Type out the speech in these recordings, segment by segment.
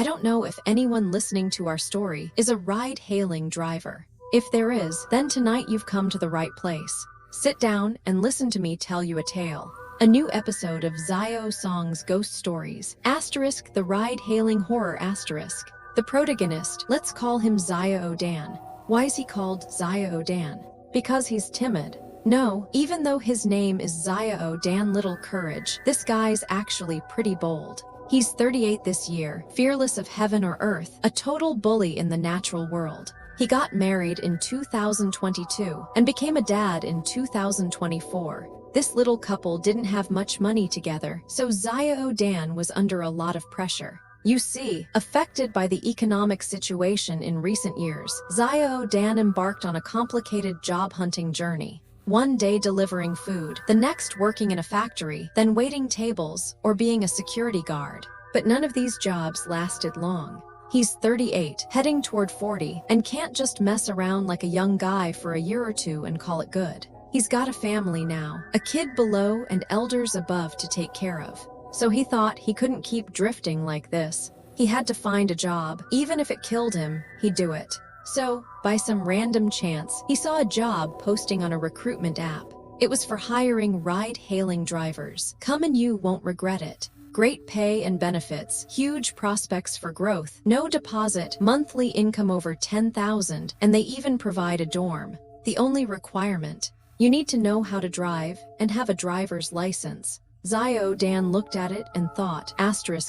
don't know if anyone listening to our story is a ride-hailing driver. If there is, then tonight you've come to the right place. Sit down and listen to me tell you a tale. A new episode of Xiao Song's Ghost Stories, *, the ride-hailing horror *. The protagonist, let's call him Xiao Dan. Why is he called Xiao Dan? Because he's timid? No, even though his name is Xiao Dan Little Courage, this guy's actually pretty bold. He's 38 this year, fearless of heaven or earth, a total bully in the natural world. He got married in 2022 and became a dad in 2024. This little couple didn't have much money together, so Xiao Dan was under a lot of pressure. You see, affected by the economic situation in recent years, Xiao Dan embarked on a complicated job-hunting journey. One day delivering food, the next working in a factory, then waiting tables or being a security guard. But none of these jobs lasted long. He's 38, heading toward 40, and can't just mess around like a young guy for a year or two and call it good. He's got a family now, a kid below and elders above to take care of. So he thought he couldn't keep drifting like this. He had to find a job. Even if it killed him, he'd do it. So, by some random chance, he saw a job posting on a recruitment app. It was for hiring ride-hailing drivers. Come and you won't regret it. Great pay and benefits, huge prospects for growth, no deposit, monthly income over 10,000, and they even provide a dorm. The only requirement: you need to know how to drive and have a driver's license. Xiao Dan looked at it and thought,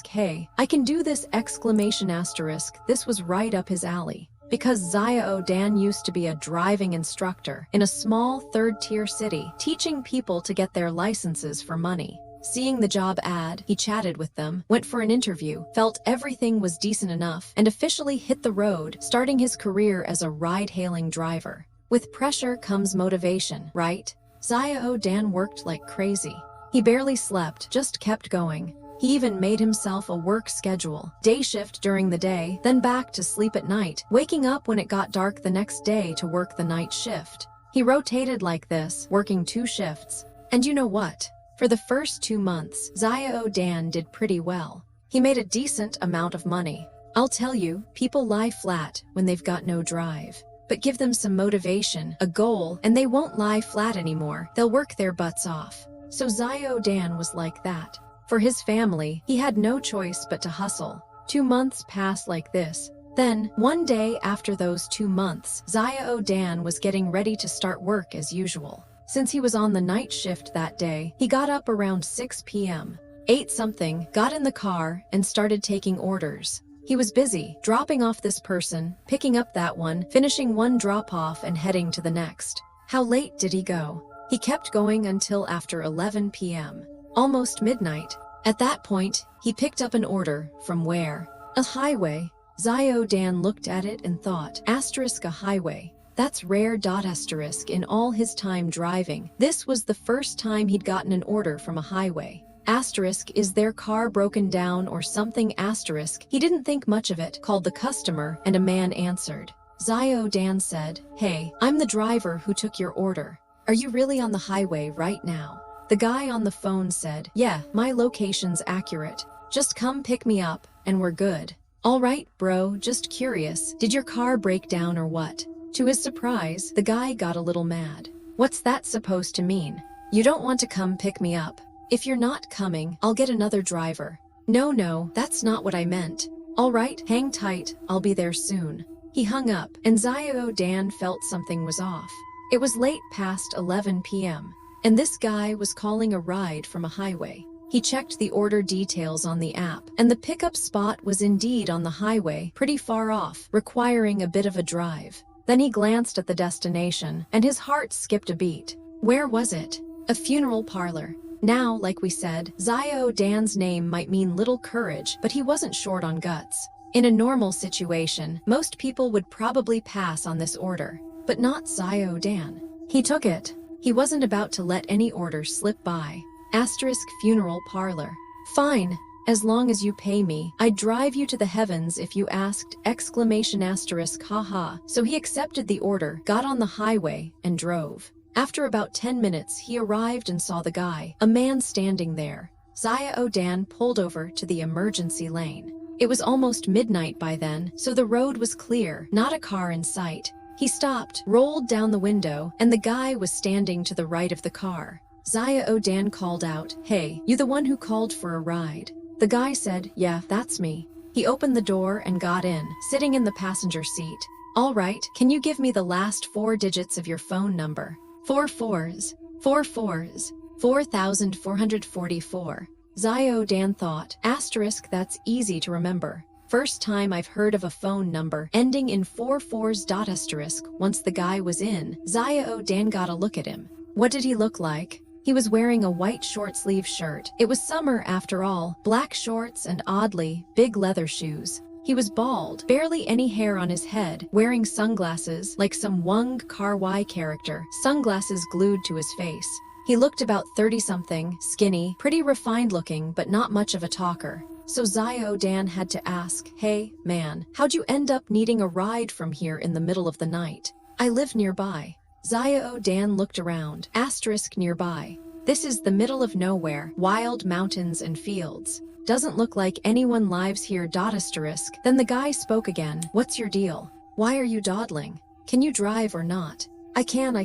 hey, I can do this! This was right up his alley. Because Xiao Dan used to be a driving instructor in a small third-tier city, teaching people to get their licenses for money. Seeing the job ad, he chatted with them, went for an interview, felt everything was decent enough, and officially hit the road, starting his career as a ride-hailing driver. With pressure comes motivation, right? Xiao Dan worked like crazy. He barely slept, just kept going. He even made himself a work schedule. Day shift during the day, then back to sleep at night, waking up when it got dark the next day to work the night shift. He rotated like this, working 2 shifts. And you know what? For the first 2 months, Xiao Dan did pretty well. He made a decent amount of money. I'll tell you, people lie flat when they've got no drive. But give them some motivation, a goal, and they won't lie flat anymore. They'll work their butts off. So Xiao Dan was like that. For his family, he had no choice but to hustle. 2 months passed like this. Then, one day after those 2 months, Xiao Dan was getting ready to start work as usual. Since he was on the night shift that day, he got up around 6 p.m., ate something, got in the car, and started taking orders. He was busy, dropping off this person, picking up that one, finishing one drop-off and heading to the next. How late did he go? He kept going until after 11 p.m., almost midnight. At that point, he picked up an order from where? A highway. Xiao Dan looked at it and thought, a highway. That's rare. In all his time driving, this was the first time he'd gotten an order from a highway. Is their car broken down or something? He didn't think much of it, called the customer, and a man answered. Xiao Dan said, "Hey, I'm the driver who took your order. Are you really on the highway right now?" The guy on the phone said, "Yeah, my location's accurate. Just come pick me up, and we're good." "All right, bro, just curious, did your car break down or what?" To his surprise, the guy got a little mad. "What's that supposed to mean? You don't want to come pick me up? If you're not coming, I'll get another driver." No, that's not what I meant." "All right, hang tight, I'll be there soon." He hung up, and Xiao Dan felt something was off. It was late past 11 p.m., and this guy was calling a ride from a highway. He checked the order details on the app, and the pickup spot was indeed on the highway, pretty far off, requiring a bit of a drive. Then he glanced at the destination, and his heart skipped a beat. Where was it? A funeral parlor. Now, like we said, Xiao Dan's name might mean little courage, but he wasn't short on guts. In a normal situation, most people would probably pass on this order. But not Xiao Dan. He took it. He wasn't about to let any order slip by. Funeral parlor. Fine. As long as you pay me, I'd drive you to the heavens if you asked! Haha. So he accepted the order, got on the highway, and drove. After about 10 minutes, he arrived and saw the guy, a man standing there. Xiao Dan pulled over to the emergency lane. It was almost midnight by then, so the road was clear, not a car in sight. He stopped, rolled down the window, and the guy was standing to the right of the car. Zaya Dan called out, "Hey, you the one who called for a ride?" The guy said, "Yeah, that's me." He opened the door and got in, sitting in the passenger seat. "All right, can you give me the last 4 digits of your phone number?" "Four fours. 4,444. Zaya Dan thought, asterisk, that's easy to remember. First time I've heard of a phone number ending in 44s. Asterisk. Once the guy was in, Zaya Dan got a look at him. What did he look like? He was wearing a white short-sleeve shirt. It was summer after all, black shorts and oddly, big leather shoes. He was bald, barely any hair on his head, wearing sunglasses like some Wong Kar-wai character, sunglasses glued to his face. He looked about 30-something, skinny, pretty refined looking, but not much of a talker. So Zaya Dan had to ask, "Hey, man, how'd you end up needing a ride from here in the middle of the night?" "I live nearby." Zaya Dan looked around, asterisk nearby. This is the middle of nowhere, wild mountains and fields. Doesn't look like anyone lives here. Asterisk. Then the guy spoke again. "What's your deal? Why are you dawdling? Can you drive or not?" I can.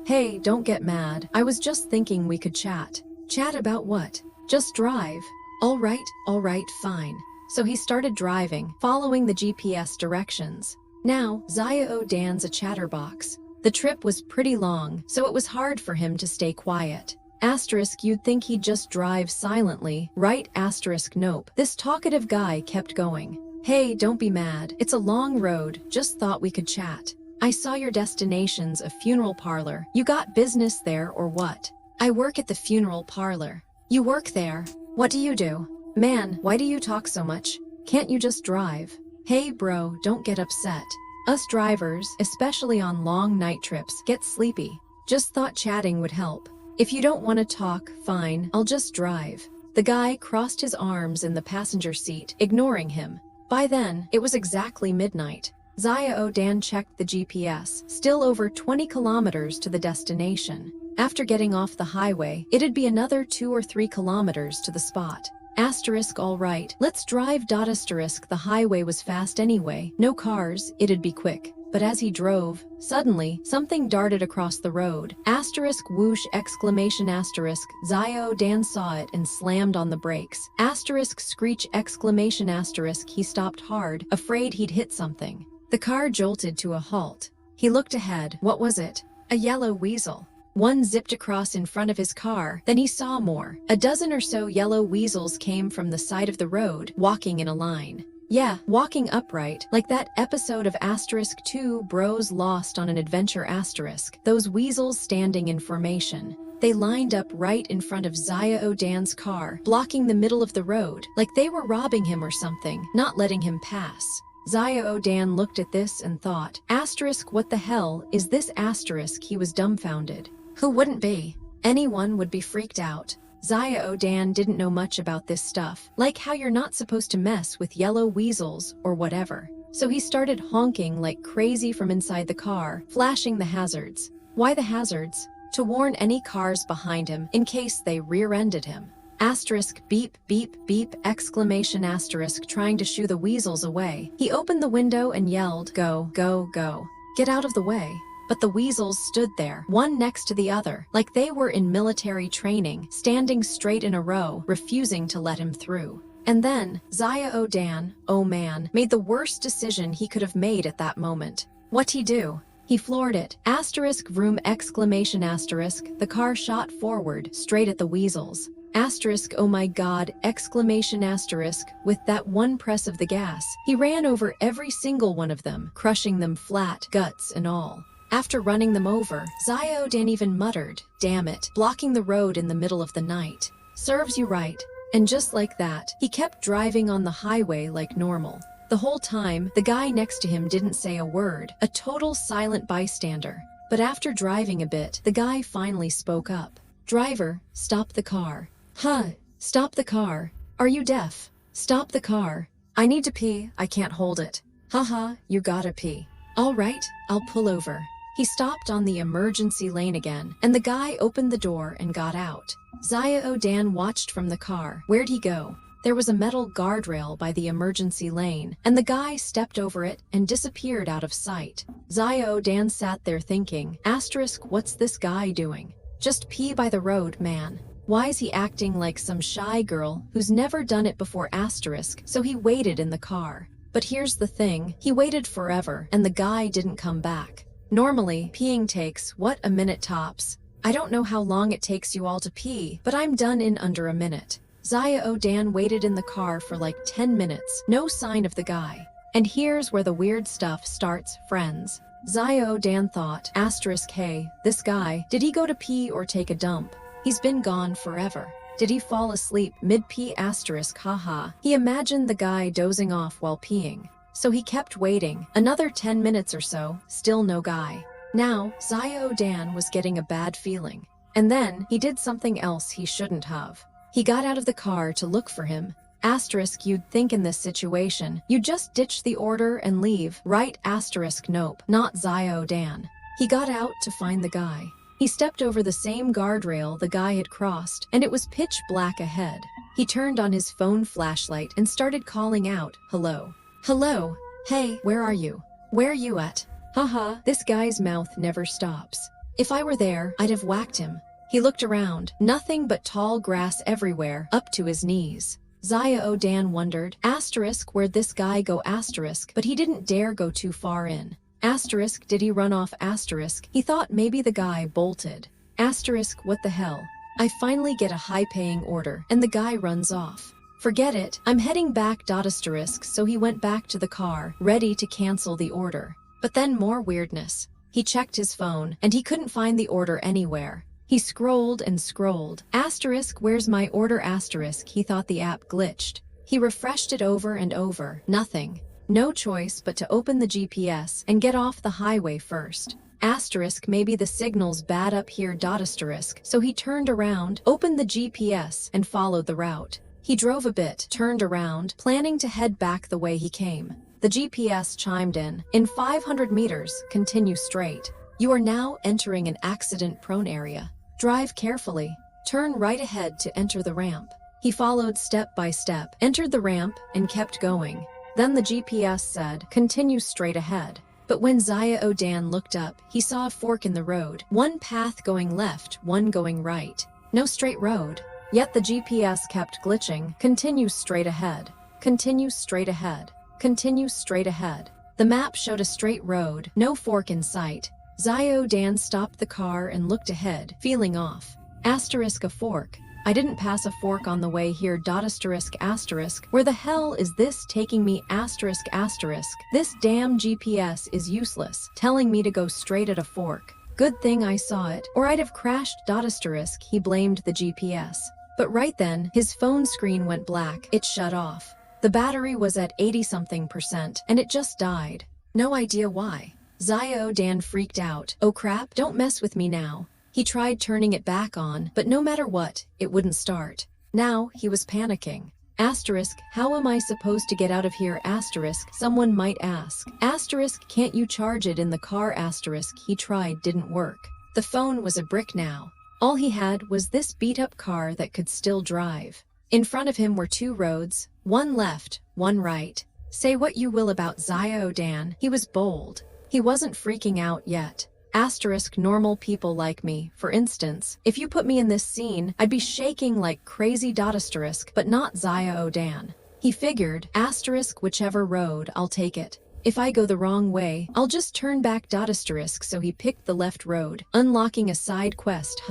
"Hey, don't get mad. I was just thinking we could chat." "Chat about what?" "Just drive." All right, fine." So he started driving, following the GPS directions. Now, Zaya Dan's a chatterbox. The trip was pretty long, so it was hard for him to stay quiet. Asterisk, you'd think he'd just drive silently, right? Asterisk, nope. This talkative guy kept going. "Hey, don't be mad. It's a long road. Just thought we could chat. I saw your destination's a funeral parlor. You got business there or what?" "I work at the funeral parlor." "You work there? What do you do?" "Man, why do you talk so much? Can't you just drive?" "Hey bro, don't get upset. Us drivers, especially on long night trips, get sleepy. Just thought chatting would help. If you don't want to talk, fine, I'll just drive." The guy crossed his arms in the passenger seat, ignoring him. By then, it was exactly midnight. Zaya Dan checked the GPS, still over 20 kilometers to the destination. After getting off the highway, it'd be another 2 or 3 kilometers to the spot. Asterisk, all right, let's drive. Asterisk, the highway was fast anyway, no cars, it'd be quick. But as he drove, suddenly, something darted across the road. Asterisk, whoosh, exclamation, asterisk. Zaya Dan saw it and slammed on the brakes. Asterisk, screech, exclamation, asterisk. He stopped hard, afraid he'd hit something. The car jolted to a halt. He looked ahead. What was it? A yellow weasel. One zipped across in front of his car, then he saw more. A dozen or so yellow weasels came from the side of the road, walking in a line. Yeah, walking upright, like that episode of Asterisk 2 Bros Lost on an Adventure asterisk. Those weasels standing in formation. They lined up right in front of Zaya Dan's car, blocking the middle of the road, like they were robbing him or something, not letting him pass. Zaya Dan looked at this and thought, asterisk, what the hell is this? Asterisk, he was dumbfounded. Who wouldn't be? Anyone would be freaked out. Zaya Dan didn't know much about this stuff, like how you're not supposed to mess with yellow weasels or whatever. So he started honking like crazy from inside the car, flashing the hazards. Why the hazards? To warn any cars behind him in case they rear-ended him. Asterisk, beep, beep, beep, exclamation, asterisk, trying to shoo the weasels away. He opened the window and yelled, go, go, go. Get out of the way. But the weasels stood there, one next to the other, like they were in military training, standing straight in a row, refusing to let him through. And then, Zaya Dan, oh man, made the worst decision he could have made at that moment. What'd he do? He floored it. Asterisk, vroom, exclamation, asterisk. The car shot forward, straight at the weasels. Asterisk, oh my god, exclamation, asterisk. With that one press of the gas, he ran over every single one of them, crushing them flat, guts and all. After running them over, Zaya Dan even muttered, damn it, blocking the road in the middle of the night. Serves you right. And just like that, he kept driving on the highway like normal. The whole time, the guy next to him didn't say a word, a total silent bystander. But after driving a bit, the guy finally spoke up. Driver, stop the car. Huh, stop the car. Are you deaf? Stop the car. I need to pee, I can't hold it. Haha, you gotta pee. All right, I'll pull over. He stopped on the emergency lane again, and the guy opened the door and got out. Zaya Dan watched from the car. Where'd he go? there was a metal guardrail by the emergency lane, and the guy stepped over it and disappeared out of sight. Xiao Dan sat there thinking, asterisk, what's this guy doing? Just pee by the road, man. Why is he acting like some shy girl who's never done it before, asterisk? So he waited in the car. But here's the thing, he waited forever and the guy didn't come back. Normally, peeing takes, what, a minute tops? I don't know how long it takes you all to pee, but I'm done in under a minute. Xiao Dan waited in the car for like 10 minutes, no sign of the guy. And here's where the weird stuff starts, friends. Xiao Dan thought, asterisk, hey, this guy, did he go to pee or take a dump? He's been gone forever. Did he fall asleep mid-pee, asterisk, haha. He imagined the guy dozing off while peeing. So he kept waiting, another 10 minutes or so, still no guy. Now, Xiao Dan was getting a bad feeling. And then, he did something else he shouldn't have. He got out of the car to look for him. Asterisk, you'd think in this situation, you'd just ditch the order and leave, right? Asterisk, nope, not Xiao Dan. He got out to find the guy. He stepped over the same guardrail the guy had crossed, and it was pitch black ahead. He turned on his phone flashlight and started calling out, hello. Hello? Hey, where are you? Where you at? Haha, this guy's mouth never stops. If I were there, I'd have whacked him. He looked around, nothing but tall grass everywhere, up to his knees. Xiao Dan wondered, asterisk, where'd this guy go, asterisk, but he didn't dare go too far in. Asterisk, did he run off, asterisk? He thought maybe the guy bolted. Asterisk, what the hell? I finally get a high-paying order, and the guy runs off. Forget it, I'm heading back, asterisk, so he went back to the car, ready to cancel the order. But then more weirdness. He checked his phone, and he couldn't find the order anywhere. He scrolled and scrolled. Asterisk, where's my order, asterisk? He thought the app glitched. He refreshed it over and over, nothing. No choice but to open the GPS and get off the highway first. Asterisk, maybe the signal's bad up here, asterisk. So he turned around, opened the GPS, and followed the route. He drove a bit, turned around, planning to head back the way he came. The GPS chimed in 500 meters, continue straight. You are now entering an accident-prone area. Drive carefully. Turn right ahead to enter the ramp. He followed step by step, entered the ramp, and kept going. Then the GPS said, continue straight ahead. But when Xiao Dan looked up, he saw a fork in the road. One path going left, one going right. No straight road. Yet the GPS kept glitching. Continue straight ahead. Continue straight ahead. Continue straight ahead. The map showed a straight road, no fork in sight. Xiao Dan stopped the car and looked ahead, feeling off. Asterisk, a fork. I didn't pass a fork on the way here, asterisk, asterisk. Where the hell is this taking me, asterisk, asterisk? This damn GPS is useless, telling me to go straight at a fork. Good thing I saw it, or I'd have crashed, asterisk. He blamed the GPS. But right then, his phone screen went black. It shut off. The battery was at 80-something%, and it just died. No idea why. Xiao Dan freaked out. Oh crap, don't mess with me now. He tried turning it back on, but no matter what, it wouldn't start. Now, he was panicking. Asterisk, how am I supposed to get out of here, asterisk? Someone might ask. Asterisk, can't you charge it in the car, asterisk? He tried, didn't work. The phone was a brick now. All he had was this beat-up car that could still drive. In front of him were two roads, one left, one right. Say what you will about Xiao Dan, he was bold. He wasn't freaking out yet. Asterisk, normal people like me, for instance, if you put me in this scene, I'd be shaking like crazy, asterisk, but not Xiao Dan. He figured, asterisk, whichever road, I'll take it. If I go the wrong way, I'll just turn back, asterisk, so he picked the left road, unlocking a side quest,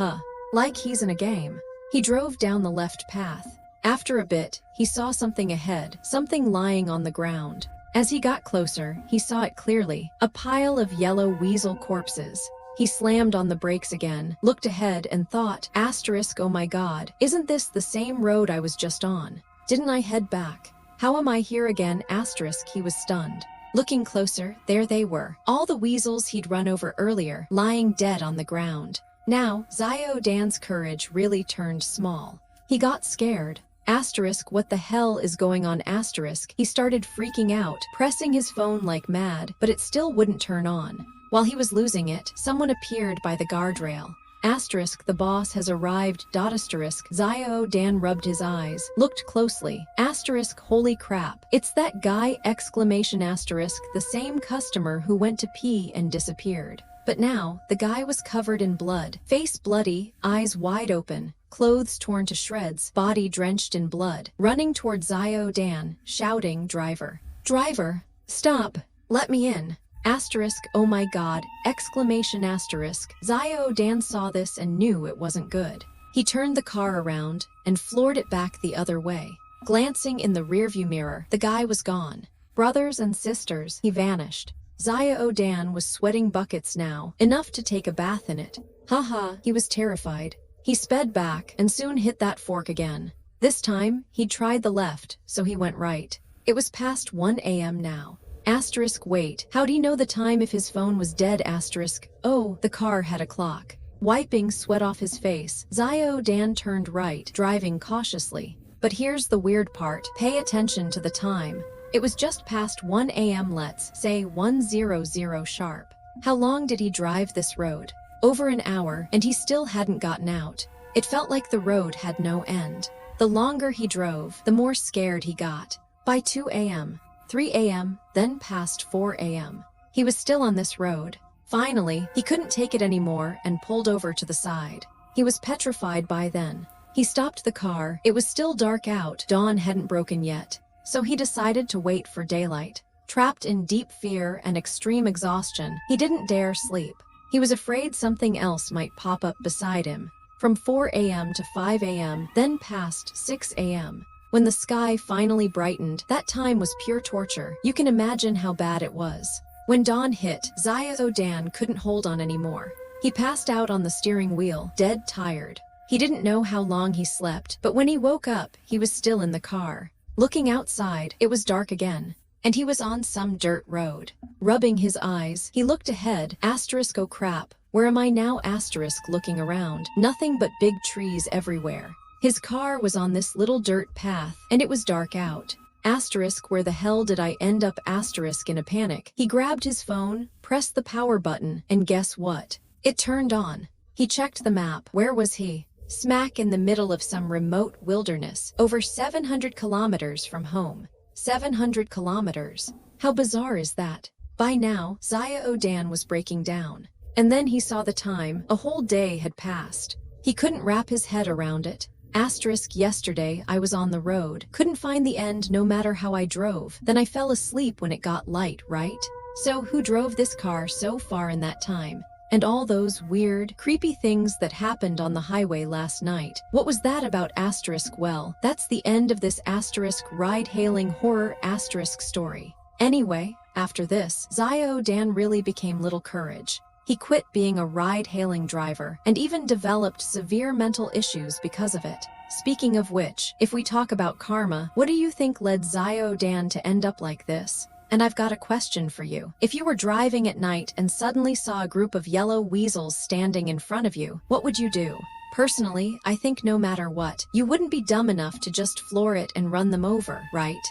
like he's in a game. He drove down the left path. After a bit, he saw something ahead, something lying on the ground. As he got closer, he saw it clearly, a pile of yellow weasel corpses. He slammed on the brakes again, looked ahead and thought, asterisk, oh my god, isn't this the same road I was just on? Didn't I head back? How am I here again, asterisk? He was stunned. Looking closer, there they were, all the weasels he'd run over earlier, lying dead on the ground. Now, Xiao Dan's courage really turned small. He got scared. Asterisk, what the hell is going on, asterisk? He started freaking out, pressing his phone like mad, but it still wouldn't turn on. While he was losing it, someone appeared by the guardrail. Asterisk, the boss has arrived. Asterisk, Xiao Dan rubbed his eyes, looked closely. Asterisk, holy crap. It's that guy! Exclamation asterisk, the same customer who went to pee and disappeared. But now, the guy was covered in blood, face bloody, eyes wide open, clothes torn to shreds, body drenched in blood, running toward Xiao Dan, shouting, "Driver! Driver! Stop! Let me in!" Asterisk, oh my god! Exclamation asterisk. Xiao Dan saw this and knew it wasn't good. He turned the car around and floored it back the other way. Glancing in the rearview mirror, the guy was gone. Brothers and sisters, he vanished. Xiao Dan was sweating buckets now, enough to take a bath in it. Haha, he was terrified. He sped back and soon hit that fork again. This time, he'd tried the left, so he went right. It was past 1 a.m. now. Asterisk, wait, how'd he know the time if his phone was dead? Asterisk, oh, the car had a clock. Wiping sweat off his face, Xiao Dan turned right, driving cautiously. But here's the weird part, pay attention to the time. It was just past 1 a.m. let's say 1:00 sharp. How long did he drive this road? Over an hour, and he still hadn't gotten out. It felt like the road had no end. The longer he drove, the more scared he got. By 2 a.m., 3 a.m., then past 4 a.m. he was still on this road. Finally, he couldn't take it anymore and pulled over to the side. He was petrified by then. He stopped the car. It was still dark out. Dawn hadn't broken yet. So he decided to wait for daylight. Trapped in deep fear and extreme exhaustion, he didn't dare sleep. He was afraid something else might pop up beside him. From 4 a.m. to 5 a.m., then past 6 a.m. When the sky finally brightened, that time was pure torture. You can imagine how bad it was. When dawn hit, Xiao Dan couldn't hold on anymore. He passed out on the steering wheel, dead tired. He didn't know how long he slept, but when he woke up, he was still in the car. Looking outside, it was dark again, and he was on some dirt road. Rubbing his eyes, he looked ahead. Asterisk, oh crap, where am I now? Asterisk, looking around, nothing but big trees everywhere. His car was on this little dirt path, and it was dark out. Asterisk, where the hell did I end up? Asterisk, in a panic, he grabbed his phone, pressed the power button, and guess what? It turned on. He checked the map. Where was he? Smack in the middle of some remote wilderness, over 700 kilometers from home. 700 kilometers. How bizarre is that? By now, Xiao Dan was breaking down. And then he saw the time. A whole day had passed. He couldn't wrap his head around it. Asterisk, yesterday I was on the road. Couldn't find the end no matter how I drove. Then I fell asleep when it got light, right? So who drove this car so far in that time? And all those weird, creepy things that happened on the highway last night. What was that about? Asterisk, well, that's the end of this asterisk ride-hailing horror asterisk story. Anyway, after this, Xiao Dan really became little courage. He quit being a ride-hailing driver and even developed severe mental issues because of it. Speaking of which, if we talk about karma, what do you think led Xiao Dan to end up like this? And I've got a question for you. If you were driving at night and suddenly saw a group of yellow weasels standing in front of you, what would you do? Personally, I think no matter what, you wouldn't be dumb enough to just floor it and run them over, right?